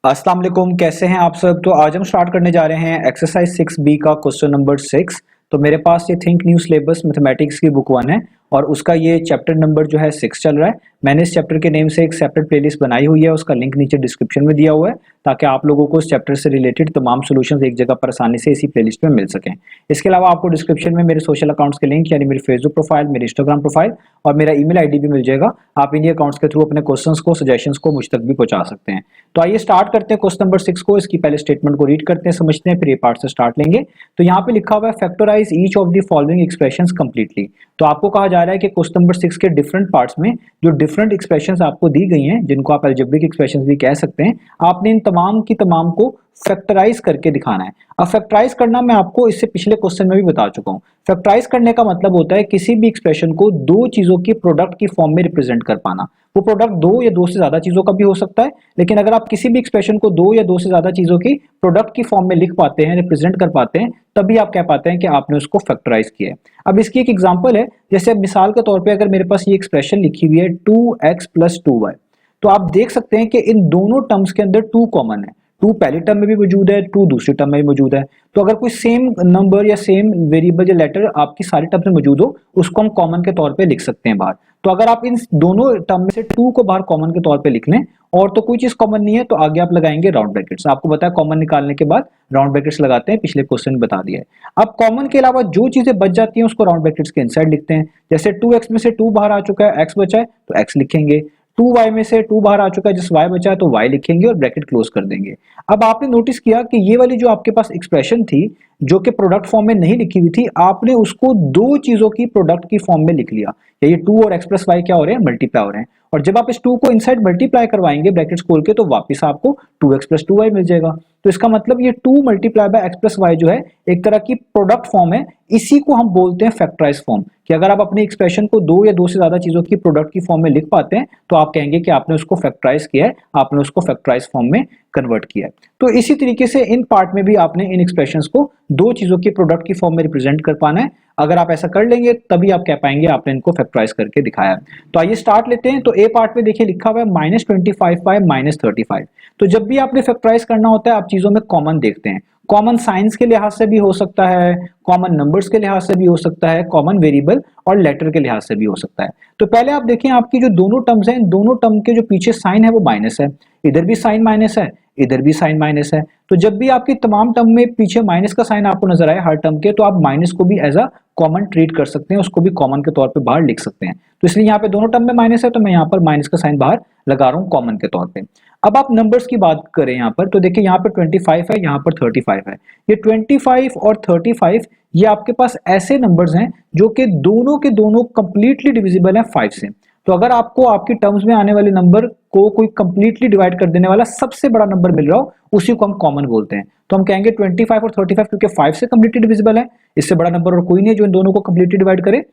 अस्सलाम वालेकुम, कैसे हैं आप सब। तो आज हम स्टार्ट करने जा रहे हैं एक्सरसाइज 6B का क्वेश्चन नंबर 6। तो मेरे पास ये थिंक न्यू सिलेबस मैथमेटिक्स की बुक 1 है और उसका ये चैप्टर नंबर जो है 6 चल रहा है। मैंने इस चैप्टर के नेम से एक सेपरेट प्लेलिस्ट बनाई हुई है, उसका लिंक नीचे डिस्क्रिप्शन में दिया हुआ है ताकि आप लोगों को इस चैप्टर से रिलेटेड तमाम सॉल्यूशंस एक जगह पर आसानी से इसी प्लेलिस्ट में मिल सकें। इसके अलावा आपको डिस्क्रिप्शन में मेरे सोशल अकाउंट्स के लिंक यानी मेरी फेसबुक प्रोफाइल, मेरी इंस्टाग्राम प्रोफाइल और मेरा ईमेल आईडी भी मिल जाएगा। आप इन्हीं अकाउंट्स के थ्रू अपने क्वेश्चंस को, सजेशंस को मुझ तक भी पहुंचा सकते हैं। तो आइए स्टार्ट करते हैं क्वेश्चन नंबर 6 को। इसकी पहले स्टेटमेंट को रीड करते हैं, समझते हैं, फिर ये पार्ट से स्टार्ट लेंगे। तो यहाँ पे लिखा हुआ है factorize each of the following expressions completely. तो आपको कहा जा रहा है कि क्वेश्चन नंबर 6 के डिफरेंट पार्ट्स में जो डिफरेंट एक्सप्रेशंस आपको दी गई हैं, जिनको आप अलजेब्रिक एक्सप्रेशंस भी कह सकते हैं, आपने इन तमाम की तमाम को फैक्टराइज करके दिखाना है। अब फैक्टराइज करना मैं आपको इससे पिछले क्वेश्चन में भी बता चुका हूं। फैक्टराइज करने का मतलब होता है किसी भी एक्सप्रेशन को दो चीजों की प्रोडक्ट की फॉर्म में रिप्रेजेंट कर पाना। वो प्रोडक्ट दो या दो से ज्यादा चीजों का भी हो सकता है, लेकिन अगर आप किसी भी एक्सप्रेशन को दो या दो से ज्यादा चीजों की प्रोडक्ट की फॉर्म में लिख पाते हैं, रिप्रेजेंट कर पाते हैं, तभी आप कह पाते हैं कि आपने उसको फैक्टराइज किया है। अब इसकी एक एग्जांपल है, जैसे मिसाल के तौर पे अगर मेरे पास ये एक्सप्रेशन लिखी हुई है 2x + 2y, तो आप देख सकते हैं कि इन दोनों टर्म्स के अंदर 2 कॉमन है। 2 पहले टर्म में भी मौजूद है, 2 दूसरी टर्म में भी मौजूद है। तो अगर कोई सेम नंबर या सेम वेरिएबल या लेटर आपकी सारी टर्म में मौजूद हो, उसको हम कॉमन के तौर पे लिख सकते हैं बाहर। तो अगर आप इन दोनों टर्म में से 2 को बाहर कॉमन के तौर पे लिख लें और तो कोई चीज कॉमन नहीं है, तो आगे आप लगाएंगे राउंड ब्रैकेट्स। आपको पता है कॉमन निकालने के बाद राउंड ब्रैकेट्स लगाते हैं, पिछले क्वेश्चन में बता दिया है। अब कॉमन के अलावा जो चीजें बच जाती हैं उसको राउंड ब्रैकेट्स के इनसाइड लिखते हैं। जैसे 2x में से 2 बाहर आ चुका है, x बचा है तो x लिखेंगे। 2y में से 2 बाहर आ चुका है, जिस y बचा है तो y लिखेंगे और ब्रैकेट क्लोज कर देंगे। अब आपने नोटिस किया कि ये वाली जो आपके पास एक्सप्रेशन थी, जो कि प्रोडक्ट फॉर्म में नहीं लिखी हुई थी, आपने उसको दो चीजों की प्रोडक्ट की फॉर्म में लिख लिया। ये 2 और x + y क्या हो रहे हैं, मल्टीप्लाई हो रहे हैं। और जब आप इस 2 को इनसाइड मल्टीप्लाई करवाएंगे ब्रैकेट्स खोल के, तो वापस आपको 2x + 2y मिल जाएगा। तो इसका मतलब ये 2 × x + y जो है एक तरह की प्रोडक्ट फॉर्म है। इसी को हम बोलते हैं फैक्टराइज फॉर्म। कि अगर आप अपने एक्सप्रेशन को दो या दो से ज्यादा चीजों की प्रोडक्ट की फॉर्म में लिख पाते हैं, तो आप कहेंगे कि आपने उसको फैक्टराइज किया है, आपने उसको फैक्टराइज फॉर्म में कन्वर्ट किया है। तो इसी तरीके से इन पार्ट में भी आपने इन एक्सप्रेशंस को दो चीजों की प्रोडक्ट की फॉर्म में रिप्रेजेंट कर पाना है। अगर आप ऐसा कर लेंगे तभी आप कह पाएंगे आपने इनको फैक्टराइज करके दिखाया है। तो आइए स्टार्ट लेते हैं। तो ए पार्ट में देखिए लिखा हुआ है -25y -35। तो जब भी आपने फैक्टराइज करना होता है, आप चीजों में कॉमन देखते हैं। कॉमन साइंस के लिहाज से भी हो सकता है, कॉमन नंबर्स के लिहाज से भी हो सकता है, कॉमन वेरिएबल और लेटर के लिहाज से भी हो सकता है। तो पहले आप देखें, आपकी जो दोनों टर्म्स हैं, इन दोनों टर्म के जो पीछे साइन है वो माइनस है। इधर भी साइन माइनस है, इधर भी साइन माइनस है। तो जब भी आपकी तमाम टर्म में पीछे माइनस का साइन आपको नजर आए हर टर्म के, तो आप माइनस को भी एज अ कॉमन ट्रीट कर सकते हैं, उसको भी कॉमन के तौर पे बाहर लिख सकते हैं। तो इसलिए यहाँ पे दोनों टर्म में माइनस है, तो मैं यहाँ पर माइनस का साइन बाहर लगा रहा हूँ कॉमन के तौर पे। अब आप नंबर्स की बात करें यहाँ पर, तो देखिए यहाँ पर 25 है, यहाँ पर 35 है। ये 25 और 35 ये आपके पास ऐसे नंबर्स हैं जो कि दोनों के दोनों कंप्लीटली डिविजिबल हैं 5 से। तो अगर आपको आपकी टर्म्स में आने वाले नंबर को कोई कंप्लीटली डिवाइड कर देने वाला सबसे बड़ा नंबर मिल रहा हो, उसी को हम कॉमन बोलते हैं। तो हम कहेंगे 25 और 35 क्योंकि 5 से कंप्लीटली डिविजिबल है, इससे बड़ा नंबर और कोई नहीं है जो इन दोनों को कंप्लीटली डिवाइड करे,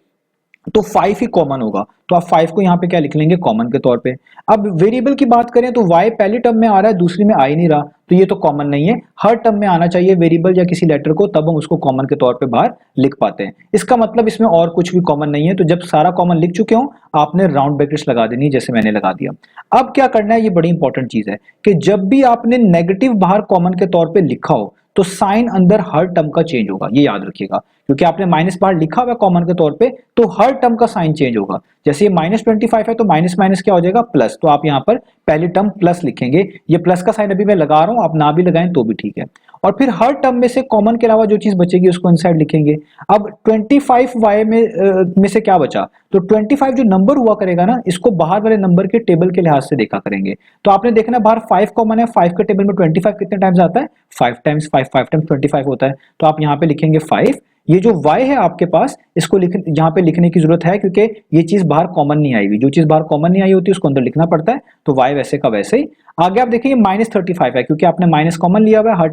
तो 5 ही कॉमन होगा। तो आप 5 को यहाँ पे क्या लिख लेंगे, कॉमन के तौर पे। अब वेरिएबल की बात करें तो y पहली टर्म में आ रहा है, दूसरी में आ ही नहीं रहा, तो ये तो कॉमन नहीं है। हर टर्म में आना चाहिए वेरिएबल या किसी लेटर को, तब हम उसको कॉमन के तौर पे बाहर लिख पाते हैं। इसका मतलब इसमें और कुछ भी कॉमन नहीं है। तो जब सारा कॉमन लिख चुके हो, आपने राउंड ब्रैकेट्स लगा देनी, जैसे मैंने लगा दिया। अब क्या करना है, ये बड़ी इंपॉर्टेंट चीज है कि जब भी आपने नेगेटिव बाहर कॉमन के तौर पर लिखा हो, तो साइन अंदर हर टर्म का चेंज होगा, ये याद रखिएगा। क्योंकि आपने माइनस बाहर लिखा हुआ कॉमन के तौर पे, तो हर टर्म का साइन चेंज होगा। जैसे ये -25 है, तो माइनस माइनस क्या हो जाएगा, प्लस। तो आप यहाँ पर पहली टर्म प्लस लिखेंगे। ये प्लस का साइन अभी मैं लगा रहा हूं, आप ना भी लगाएं तो भी ठीक है। और फिर हर टर्म में से कॉमन के अलावा जो चीज बचेगी उसको इनसाइड लिखेंगे। अब 25y में से क्या बचा, तो 25 जो नंबर हुआ करेगा ना, इसको बाहर वाले नंबर के टेबल के लिहाज से देखा करेंगे। तो आपने देखना बाहर 5 कॉमन है, 5 के टेबल में 25 कितने टाइम्स आता है, 5 टाइम्स 5, 5 टाइम्स 25 होता है। तो आप यहाँ पे लिखेंगे 5। ये जो y है आपके पास, इसको यहाँ पे लिखने की जरूरत है क्योंकि ये चीज बाहर कॉमन नहीं आई हुई। जो चीज बाहर कॉमन नहीं आई होती उसको अंदर लिखना पड़ता है। तो y वैसे का वैसे ही। आगे आप देखिए -35 है, क्योंकि आपने माइनस कॉमन लिया हुआ है, हर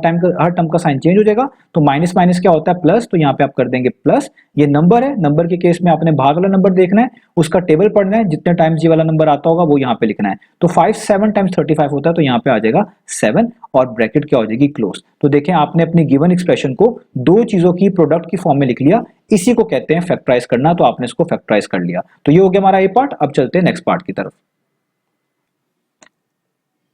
टर्म का साइन चेंज हो जाएगा। तो माइनस माइनस क्या होता है, प्लस। तो यहाँ पे आप कर देंगे प्लस। ये नंबर है, नंबर के केस में आपने बाहर वाला नंबर देखना है, उसका टेबल पढ़ना है, जितने टाइम्स ये वाला नंबर आता होगा वो यहाँ पे लिखना है। तो 5 7 टाइम्स 35 होता है, तो यहाँ पे आ जाएगा 7 और ब्रैकेट क्या हो जाएगी, क्लोज। तो देखें आपने अपनी गिवन एक्सप्रेशन को दो चीजों की प्रोडक्ट की फॉर्म में लिख लिया। इसी को कहते हैं फैक्टराइज करना। तो आपने इसको फैक्टराइज कर लिया। तो ये हो गया हमारा ए पार्ट। अब चलते हैं नेक्स्ट पार्ट की तरफ।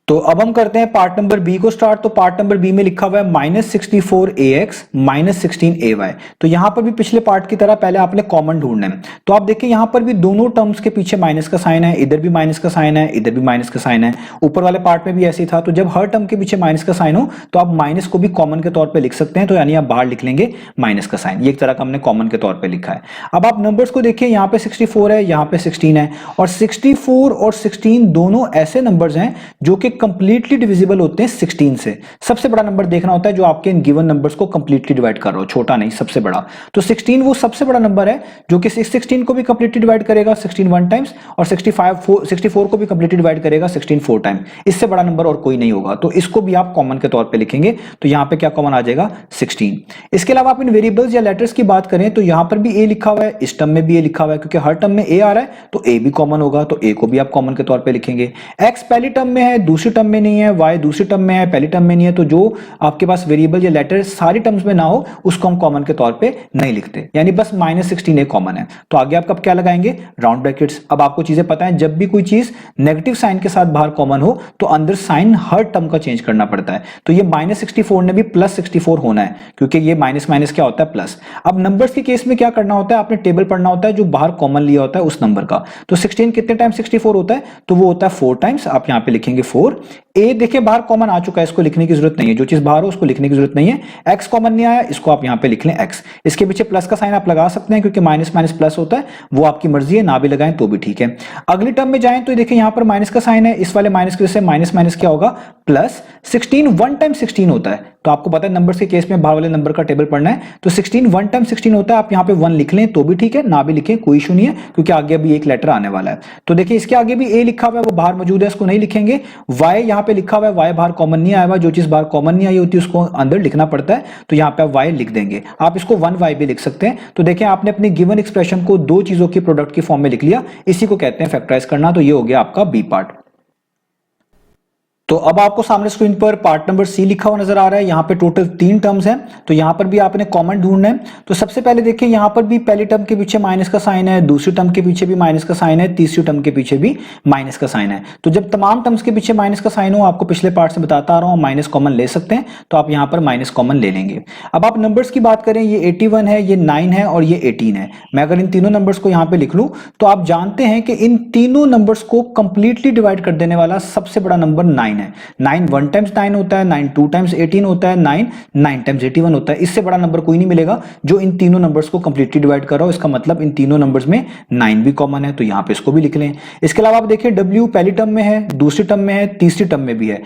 तो अब हम करते हैं पार्ट नंबर बी को स्टार्ट। तो पार्ट नंबर बी में लिखा हुआ है -64ax -16ay। तो यहां पर भी पिछले पार्ट की तरह पहले आपने कॉमन ढूंढना है। तो आप देखिए यहां पर भी दोनों टर्म्स के पीछे माइनस का साइन है, इधर भी माइनस का साइन है, इधर भी माइनस का साइन है। ऊपर वाले पार्ट में भी ऐसे ही था। तो जब हर टर्म के पीछे माइनस का साइन हो तो आप माइनस को भी कॉमन के तौर पर लिख सकते हैं। तो यानी आप बाहर लिख लेंगे माइनस का साइन, ये एक तरह का हमने कॉमन के तौर पर लिखा है। अब आप नंबर्स को देखिए, यहाँ पे 64 है, यहाँ पे 16 है, और 64 और 16 दोनों ऐसे नंबर्स हैं जो कि कंप्लीटली डिविजिबल होते हैं 16 से। सबसे बड़ा नंबर देखना होता है जो आपके इन गिवन नंबर्स को कंप्लीटली डिवाइड कर रहा हो, छोटा नहीं, सबसे बड़ा। तो 16 वो सबसे बड़ा नंबर है जो कि 16 को भी कंप्लीटली डिवाइड करेगा 16 वन टाइम्स, और 64 को भी कंप्लीटली डिवाइड करेगा 16 फोर टाइम। इससे बड़ा नंबर और कोई नहीं होगा। तो इसको भी आप कॉमन के तौर पे लिखेंगे। तो यहां पे क्या कॉमन आ जाएगा, 16। इसके अलावा आप इन वेरिएबल्स या लेटर्स की बात करें तो यहां पर भी ए लिखा हुआ है, इस टर्म में भी ए लिखा हुआ है, क्योंकि हर टर्म में ए आ रहा है तो ए भी कॉमन होगा। तो ए को भी आप कॉमन के तौर पे लिखेंगे। एक्स पहली टर्म में है, दूसरी टर्म में नहीं है, वाई दूसरी टर्म में है, पहली टर्म में नहीं है। तो जो आपके पास वेरिएबल या लेटर सारी टर्म्स में ना हो उसको हम कॉमन के तौर पे नहीं लिखते, यानी बस -16 ए कॉमन है। तो आगे आप कब क्या लगाएंगे, राउंड ब्रैकेट्स। अब आपको चीजें पता है, जब भी कोई चीज नेगेटिव साइन के साथ बाहर कॉमन हो तो अंदर साइन हर टर्म का चेंज करना पड़ता है। तो ये -64 ने भी +64 होना है, क्योंकि ये माइनस माइनस क्या होता है, प्लस। अब नंबर्स के केस में क्या करना होता है, आपने टेबल पढ़ना होता है जो बाहर कॉमन लिया होता है उस नंबर का। तो 16 कितने टाइम 64 होता है, तो वो होता है 4 टाइम्स। आप यहां पे लिखेंगे 4। ए देखिए बाहर कॉमन आ चुका है, इसको लिखने की जरूरत नहीं है, जो चीज बाहर हो उसको लिखने की जरूरत नहीं है। एक्स कॉमन नहीं आया, इसको आप यहां पे लिख लें एक्स। इसके पीछे प्लस का साइन आप लगा सकते हैं, क्योंकि माइनस माइनस प्लस होता है, वो आपकी मर्जी है, ना भी लगाएं तो भी ठीक है। अगली टर्म में जाएं तो देखिए यहां पर माइनस का साइन है, इस वाले माइनस की वजह से माइनस माइनस क्या होगा, प्लस। 16 वन टाइम 16 होता है। तो आपको पता है नंबर्स के केस में बाहर वाले नंबर का टेबल पढ़ना है। तो 16 वन टाइम 16 होता है। आप यहां पे 1 लिख लें तो भी ठीक है, ना भी लिखें कोई इशू नहीं है, क्योंकि आगे अभी एक लेटर आने वाला है। तो देखिए इसके आगे भी ए लिखा हुआ है, वो बाहर मौजूद है, इसको नहीं लिखेंगे। वाई यहां पे लिखा हुआ है, वाई बाहर कॉमन नहीं आया हुआ, जो चीज बाहर कॉमन नहीं आई होती उसको अंदर लिखना पड़ता है। तो यहां पे आप वाई लिख देंगे, आप इसको 1y भी लिख सकते हैं। तो देखिए आपने अपने गिवन एक्सप्रेशन को दो चीजों की प्रोडक्ट की फॉर्म में लिख लिया, इसी को कहते हैं फैक्टराइज करना। तो ये हो गया आपका बी पार्ट। तो अब आपको सामने स्क्रीन पर पार्ट नंबर सी लिखा हुआ नजर आ रहा है। यहाँ पे टोटल 3 टर्म्स हैं, तो यहाँ पर भी आपने कॉमन ढूंढना है। तो सबसे पहले देखिए यहाँ पर भी पहली टर्म के पीछे माइनस का साइन है, दूसरी टर्म के पीछे भी माइनस का साइन है, तीसरी टर्म के पीछे भी माइनस का साइन है। तो जब तमाम टर्म्स के पीछे माइनस का साइन हो, आपको पिछले पार्ट से बताता आ रहा हूँ, माइनस कॉमन ले सकते हैं। तो आप यहाँ पर माइनस कॉमन ले लेंगे। अब आप नंबर्स की बात करें, ये 81 है, ये 9 है और ये 18 है। मैं अगर इन तीनों नंबर्स को यहाँ पे लिख लूँ तो आप जानते हैं कि इन तीनों नंबर्स को कंप्लीटली डिवाइड कर देने वाला सबसे बड़ा नंबर 9 है। 9 1 टाइम्स 9 होता है, 9 2 टाइम्स 18 होता है, 9 9 टाइम्स 81 होता है। इससे बड़ा नंबर कोई नहीं मिलेगा जो इन तीनों नंबर्स को कंप्लीटली डिवाइड कर रहा हो। इसका मतलब इन तीनों नंबर्स में 9 भी कॉमन है, तो यहां पे इसको भी लिख लें। इसके अलावा आप देखिए W पहली टर्म में है, दूसरी टर्म में है, तीसरी टर्म में भी है।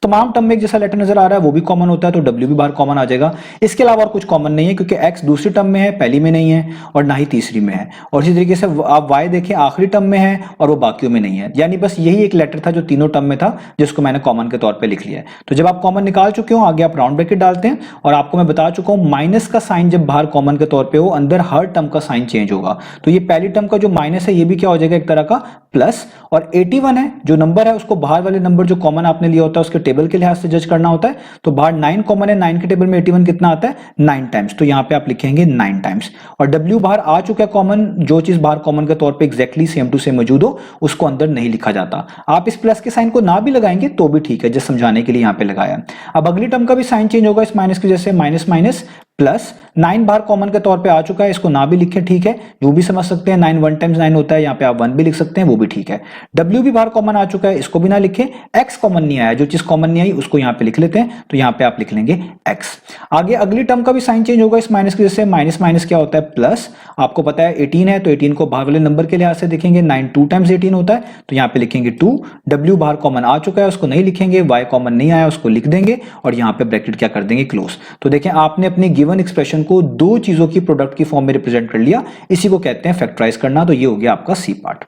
तमाम टर्म में एक जैसा लेटर नजर आ रहा है, वो भी कॉमन होता है, तो W भी बाहर कॉमन आ जाएगा। इसके अलावा और कुछ कॉमन नहीं है, क्योंकि X दूसरी टर्म में है, पहली में नहीं है, और ना ही तीसरी में है। और इसी तरीके से आप Y देखें, आखिरी टर्म में है और वो बाकियों में नहीं है। यानी बस यही एक लेटर था जो तीनों टर्म में था, जिसको मैंने कॉमन के तौर पे लिख लिया है। तो जब आप कॉमन निकाल चुके हो, आगे आप राउंड ब्रैकेट डालते हैं। और आपको मैं बता चुका हूं, माइनस का साइन जब बाहर कॉमन के तौर पे हो, अंदर हर टर्म का साइन चेंज होगा। तो ये पहली टर्म का जो माइनस है, ये भी क्या हो जाएगा, एक तरह का प्लस। और 81 है जो नंबर है, उसको बाहर वाले नंबर जो कॉमन आपने लिया होता है उसके टेबल के लिहाज से जज करना होता है। तो बाहर 9 कॉमन है, 9 के टेबल में 81 कितना आता है, 9 टाइम्स। तो यहां पे आप लिखेंगे 9 टाइम्स। और W बाहर आ चुका है कॉमन, जो चीज बाहर कॉमन के तौर पे एग्जैक्टली सेम टू सेम मौजूद हो उसको अंदर नहीं लिखा जाता। आप इस प्लस के साइन को ना भी लगाएंगे तो भी ठीक है, जस्ट समझाने के लिए यहां पे लगाया। अब अगली टर्म का भी साइन चेंज होगा इस माइनस की वजह से, माइनस माइनस प्लस। 9 बाहर कॉमन के तौर पे आ चुका है, इसको ना भी लिखें ठीक है, जो भी समझ सकते हैं। 9 1 टाइम्स 9 होता है, यहाँ पे आप 1 भी लिख सकते हैं, वो भी ठीक है। W भी बाहर कॉमन आ चुका है, इसको भी ना लिखें। X कॉमन नहीं आया, जो चीज कॉमन नहीं आई उसको यहाँ पे लिख लेते हैं। तो यहाँ पे आप लिख लेंगे X। आगे अगली टर्म का भी साइन चेंज होगा इस माइनस की वजह से। माइनस माइनस क्या होता है, प्लस। आपको पता है 18 है, तो 18 को बाहर वाले नंबर के लिहाज से देखेंगे। 9 2 टाइम्स 18 होता है, तो यहाँ पे लिखेंगे 2। W बाहर कॉमन आ चुका है, उसको नहीं लिखेंगे। Y कॉमन नहीं आया, उसको लिख देंगे और यहाँ पे ब्रैकेट क्या कर देंगे, क्लोज। तो देखें आपने अपनी गिवन एक्सप्रेशन को दो चीजों की प्रोडक्ट की फॉर्म में रिप्रेजेंट कर लिया, इसी को कहते हैं फैक्टराइज करना। तो ये हो गया आपका सी पार्ट।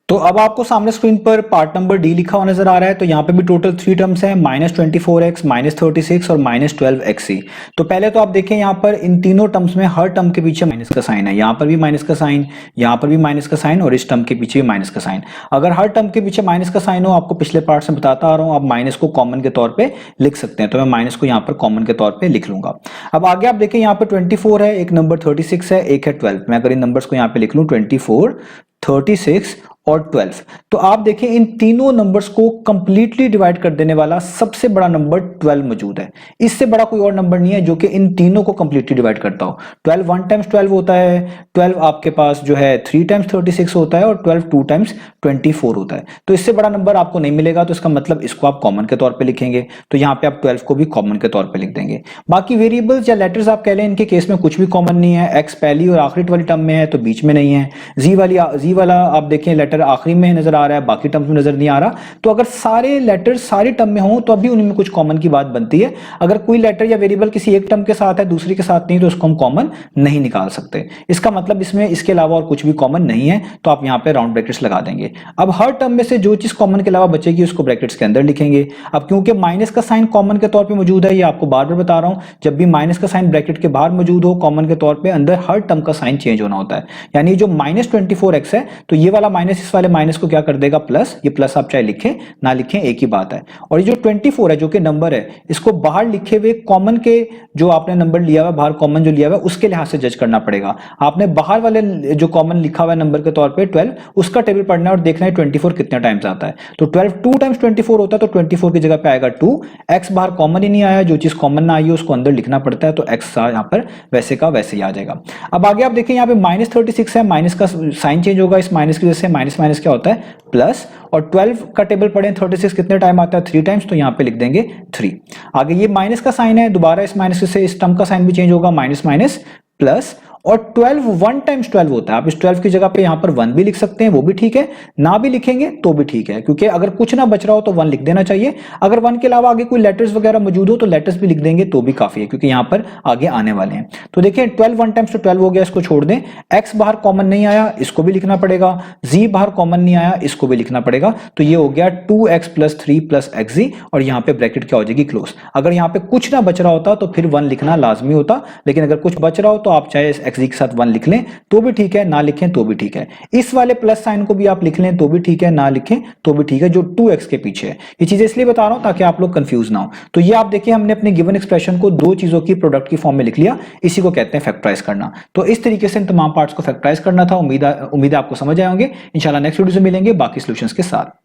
तो अब आपको सामने स्क्रीन पर पार्ट नंबर डी लिखा हुआ नजर आ रहा है। तो यहाँ पे भी टोटल 3 टर्म्स हैं, -24x, -36 और -12xc। तो पहले तो आप देखें यहाँ पर इन तीनों टर्म्स में हर टर्म के पीछे माइनस का साइन है। यहाँ पर भी माइनस का साइन, यहाँ पर भी माइनस का साइन और इस टर्म के पीछे भी माइनस का साइन। अगर हर टर्म के पीछे माइनस का साइन हो, आपको पिछले पार्ट से बताता आ रहा हूँ, आप माइनस को कॉमन के तौर पर लिख सकते हैं। तो मैं माइनस को यहाँ पर कॉमन के तौर पर लिख लूंगा। अब आगे आप देखें यहाँ पर 24 है, एक नंबर 36 है, एक है 12। मैं अगर इन नंबर्स को यहाँ पे लिख लूँ 24, 36 और 12। तो आप देखें इन तीनों नंबर्स को कंप्लीटली डिवाइड कर देने वाला सबसे बड़ा नंबर 12 मौजूद है। इससे बड़ा कोई और नंबर नहीं है जो कि इन तीनों को कंप्लीटली डिवाइड करता हो। 12 1 टाइम्स 12 होता है, 12 आपके पास जो है 3 टाइम्स 36 होता है, और 12 2 टाइम्स 24 होता है। तो इससे बड़ा नंबर आपको नहीं मिलेगा, तो इसका मतलब इसको आप कॉमन के तौर पे लिखेंगे। तो यहाँ पे आप 12 को भी कॉमन के तौर पे लिख देंगे। बाकी वेरिएबल्स या लेटर्स आप कह लें, इनके केस में कुछ भी कॉमन नहीं है। एक्स पहली और आखिरी वाली टर्म में है तो बीच में नहीं है। जी वाला आप देखें लेटर आखिरी में नजर आ रहा है, बाकी टर्म्स में नजर नहीं आ रहा। तो अगर सारे लेटर सारी टर्म में हो तो अभी उनमें कुछ कॉमन की बात बनती है। अगर कोई लेटर या वेरिएबल किसी एक टर्म के साथ है दूसरी के साथ नहीं, तो उसको हम कॉमन नहीं निकाल सकते। इसका मतलब इसमें इसके अलावा और कुछ भी कॉमन नहीं है, तो आप यहाँ पे राउंड ब्रैकेट्स लगा देंगे। अब हर टर्म में से जो चीज कॉमन के अलावा बचेगी उसको ब्रैकेट्स के अंदर लिखेंगे। अब क्योंकि माइनस का साइन कॉमन के तौर पे मौजूद है, ये आपको बार बार बता रहा हूं, जब भी माइनस का साइन ब्रैकेट के बाहर मौजूद हो कॉमन के तौर पे, अंदर हर टर्म का साइन चेंज होना होता है। यानी जो -24x है, तो ये वाला माइनस इस वाले माइनस को क्या कर देगा, प्लस। ये प्लस आप चाहे लिखें ना लिखें एक ही बात है। और ये जो 24 है जो कि नंबर है, इसको बाहर लिखे हुए कॉमन के जो आपने नंबर लिया हुआ, बाहर कॉमन जो लिया हुआ, उसके लिहाज से जज करना पड़ेगा। आपने बाहर वाले जो कॉमन लिखा हुआ है नंबर के तौर पे 12, उसका टेबल पढ़ना है और देखना है 24 कितने टाइम्स आता है। तो 12 2 टाइम्स 24 होता है, तो 24 की जगह पे आएगा 2। एक्स बाहर कॉमन ही नहीं आया, जो चीज कॉमन ना आई है उसको अंदर लिखना पड़ता है, तो एक्स यहाँ पर वैसे का वैसे ही आ जाएगा। अब आगे आप देखिए यहाँ पे -36 है, माइनस का साइन चेंज होगा, इस माइनस की वजह से माइनस माइनस क्या होता है, प्लस। और 12 का टेबल पढ़ें, 36 कितने टाइम आता है, 3 टाइम्स, तो यहाँ पे लिख देंगे 3। आगे ये माइनस का साइन है, दोबारा इस माइनस से इस टर्म का साइन भी चेंज होगा, माइनस माइनस प्लस। और 12 1 टाइम्स 12 होता है। आप इस 12 की जगह पे यहां पर 1 भी लिख सकते हैं, वो भी ठीक है, ना भी लिखेंगे तो भी ठीक है, क्योंकि अगर कुछ ना बच रहा हो तो 1 लिख देना चाहिए। अगर 1 के अलावा आगे कोई लेटर्स वगैरह मौजूद हो तो लेटर्स भी लिख देंगे तो भी काफी है, क्योंकि यहां पर आगे आने वाले हैं। तो देखिए 12 1 टाइम्स तो 12 हो गया, इसको छोड़ दें। एक्स बाहर कॉमन नहीं आया, इसको भी लिखना पड़ेगा। जी बाहर कॉमन नहीं आया, इसको भी लिखना पड़ेगा। तो ये हो गया 2x + 3 + xg, और यहां पे ब्रैकेट क्या हो जाएगी, क्लोज। अगर यहां पे कुछ ना बच रहा होता तो फिर 1 लिखना लाजमी होता, लेकिन अगर कुछ बच रहा हो तो आप चाहे xg के साथ 1 लिख लें तो भी ठीक है, ना लिखें तो भी ठीक है। इस वाले प्लस साइन को भी आप लिख लें तो भी ठीक है, ना लिखें तो भी ठीक है, जो 2x के पीछे है। ये चीजें इसलिए बता रहा हूं ताकि आप लोग कंफ्यूज ना हो। तो ये आप देखिए हमने अपने गिवन एक्सप्रेशन को दो चीजों की प्रोडक्ट की फॉर्म में लिख लिया, इसी को कहते हैं फैक्टराइज करना। तो इस तरीके से इन तमाम पार्ट्स को फैक्टराइज करना था। उम्मीद है आपको समझ आए होंगे। इंशाल्लाह नेक्स्ट वीडियो से मिलेंगे बाकी सॉल्यूशंस के साथ।